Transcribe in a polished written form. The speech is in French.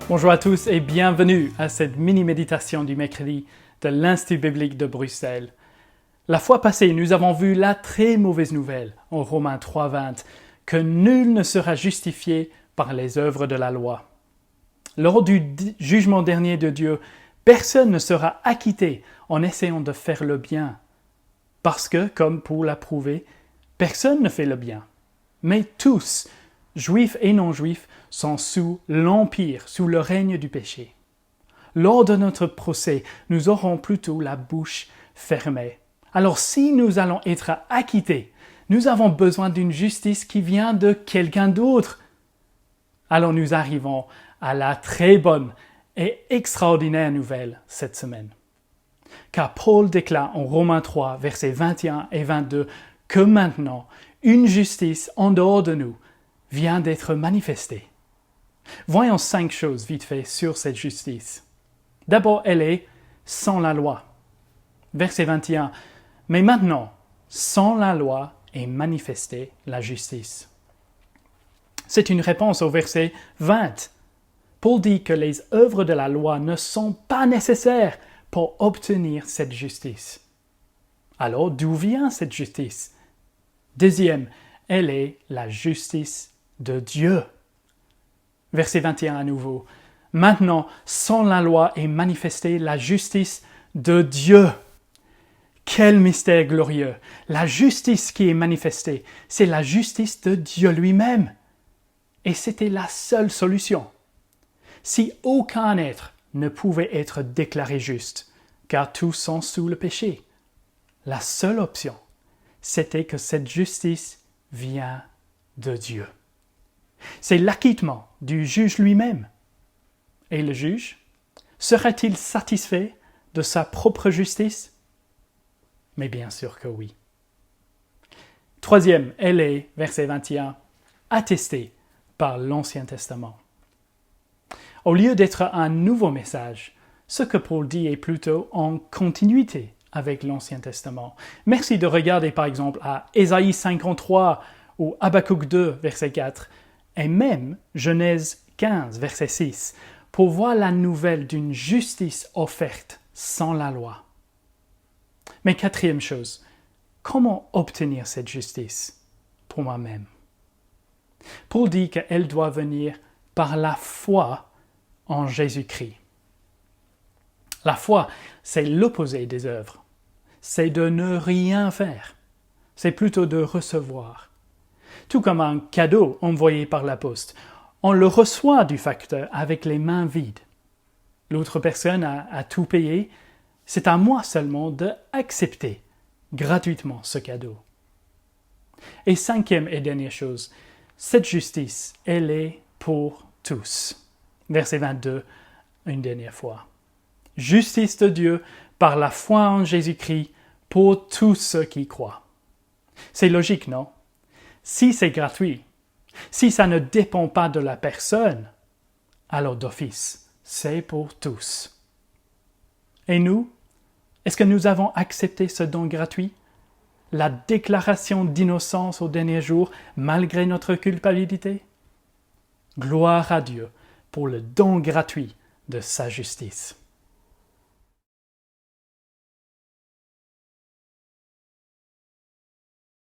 Bonjour à tous et bienvenue à cette mini-méditation du mercredi de l'Institut biblique de Bruxelles. La fois passée, nous avons vu la très mauvaise nouvelle en Romains 3,20 que nul ne sera justifié par les œuvres de la loi. Lors du jugement dernier de Dieu, personne ne sera acquitté en essayant de faire le bien. Parce que, comme pour l'approuver, personne ne fait le bien. Mais tous, juifs et non-juifs, sont sous l'empire, sous le règne du péché. Lors de notre procès, nous aurons plutôt la bouche fermée. Alors si nous allons être acquittés, nous avons besoin d'une justice qui vient de quelqu'un d'autre. Alors nous arrivons à la très bonne et extraordinaire nouvelle cette semaine. Car Paul déclare en Romains 3, versets 21 et 22, que maintenant, une justice en dehors de nous vient d'être manifestée. Voyons 5 choses vite fait sur cette justice. D'abord, elle est sans la loi. Verset 21. Mais maintenant, sans la loi est manifestée la justice. C'est une réponse au verset 20. Paul dit que les œuvres de la loi ne sont pas nécessaires pour obtenir cette justice. Alors, d'où vient cette justice? Deuxième, elle est la justice de Dieu. Verset 21 à nouveau. Maintenant, sans la loi est manifestée la justice de Dieu. Quel mystère glorieux! La justice qui est manifestée, c'est la justice de Dieu lui-même. Et c'était la seule solution. Si aucun être ne pouvait être déclaré juste, car tous sont sous le péché, la seule option, c'était que cette justice vient de Dieu. C'est l'acquittement du juge lui-même. Et le juge, serait-il satisfait de sa propre justice? Mais bien sûr que oui. Troisième, elle est, verset 21, attestée par l'Ancien Testament. Au lieu d'être un nouveau message, ce que Paul dit est plutôt en continuité avec l'Ancien Testament. Merci de regarder par exemple à Ésaïe 53 ou Habakkuk 2, verset 4, et même Genèse 15, verset 6, pour voir la nouvelle d'une justice offerte sans la loi. Mais quatrième chose, comment obtenir cette justice pour moi-même? Paul dit qu'elle doit venir par la foi en Jésus-Christ. La foi, c'est l'opposé des œuvres. C'est de ne rien faire. C'est plutôt de recevoir. Tout comme un cadeau envoyé par la poste. On le reçoit du facteur avec les mains vides. L'autre personne a tout payé. C'est à moi seulement d'accepter gratuitement ce cadeau. Et cinquième et dernière chose, cette justice, elle est pour tous. Verset 22, une dernière fois. Justice de Dieu par la foi en Jésus-Christ pour tous ceux qui croient. C'est logique, non? Si c'est gratuit, si ça ne dépend pas de la personne, alors d'office, c'est pour tous. Et nous, est-ce que nous avons accepté ce don gratuit? La déclaration d'innocence au dernier jour, malgré notre culpabilité? Gloire à Dieu pour le don gratuit de sa justice.